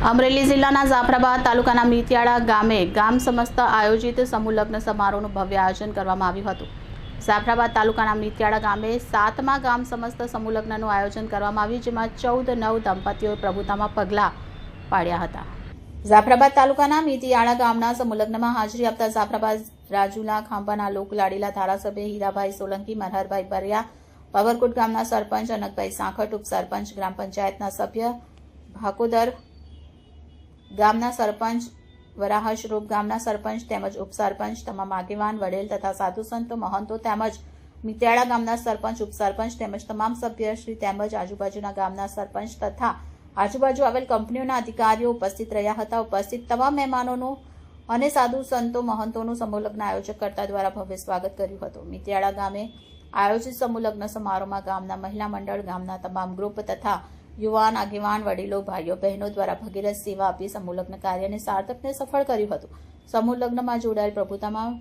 અમરેલી જિલ્લાના જાફરાબાદ તાલુકાના મિતિયાળા ગામે ગામ સમસ્ત આયોજિત સમૂહ લગ્ન સમારોહનું ભવ્ય આયોજન કરવામાં આવ્યું હતું। જાફરાબાદ તાલુકાના મિતિયાળા ગામે 7મા ગામ સમસ્ત સમૂહ લગ્નનું આયોજન કરવામાં આવ્યું, જેમાં 14 નવ દંપતીઓએ પ્રભુતામાં પગલાં પાડ્યા હતા। જાફરાબાદ તાલુકાના મિતિયાળા ગામના સમૂહ લગ્નમાં હાજરી આપતા જાફરાબાદ રાજુલા ખાંભાના લોકલાડીલા ધારાસભ્ય હીરાભાઈ સોલંકી, મનહરભાઈ બરિયા, પાવરકોટ ગામના સરપંચ અનકભાઈ સાંખટ, ઉપસરપંચ ગ્રામ પંચાયતના સભ્ય ભાકોદર, ગામના સરપંચ વરાહશરૂપ, ગામના સરપંચ તેમજ ઉપસરપંચ, તમામ આગેવાન વડેલ તથા સાધુ સંતો મહંતો તેમજ મિતિયાળા ગામના સરપંચ, ઉપસરપંચ તેમજ તમામ સભ્યશ્રી તેમજ આજુબાજુના ગામના સરપંચ તથા આજુબાજુ આવેલ કંપનીઓના અધિકારીઓ ઉપસ્થિત રહ્યા હતા। ઉપસ્થિત તમામ મહેમાનોનું અને સાધુ સંતો મહંતોનું સમૂહ લગ્ન આયોજક કર્તા દ્વારા ભવ્ય સ્વાગત કર્યું હતું। મિતિયાળા ગામે આયોજિત સમૂહ લગ્ન સમારોહમાં ગામના મહિલા મંડળ, ગામના તમામ ગ્રુપ તથા યુવાન આગેવાન વડીલો, ભાઈઓ બહેનો દ્વારા ભગીરથ સેવા આપી સમૂહ લગ્ન કાર્યને સાર્થકને સફળ કર્યું હતું। સમૂહ લગ્નમાં જોડાયેલ પ્રભુતામાં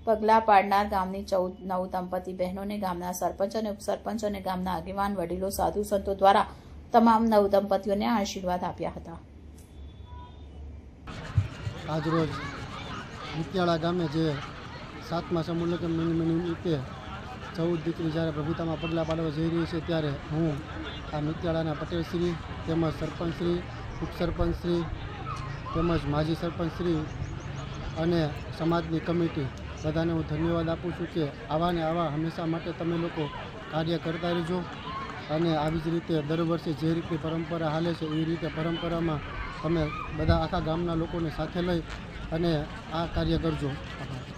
પગલાં પાડનાર ગામની 14 નવ દંપતી બહેનોને ગામના સરપંચ અને ઉપસરપંચ અને ગામના આગેવાન વડીલો, સાધુ સંતો દ્વારા તમામ નવ દંપતીઓને આશીર્વાદ આપ્યા હતા। આજરોજ મિતિયાળા ગામે જે 7મા સમૂહ લગ્ન નિમિત્તે 14 દીકરી જ્યારે પ્રભુતામાં પગલાં પાડવા જઈ રહી છે, ત્યારે હું આ મિતિયાળાના પટેલશ્રી તેમજ સરપંચશ્રી, ઉપસરપંચશ્રી તેમજ માજી સરપંચશ્રી અને સમાજની કમિટી બધાને હું ધન્યવાદ આપું છું કે આવા ને આવા હંમેશા માટે તમે લોકો કાર્ય કરતા રહેજો અને આવી જ રીતે દર વર્ષે જે રીતની પરંપરા હાલે છે એ રીતે પરંપરામાં તમે બધા આખા ગામના લોકોને સાથે લઈ અને આ કાર્ય કરજો।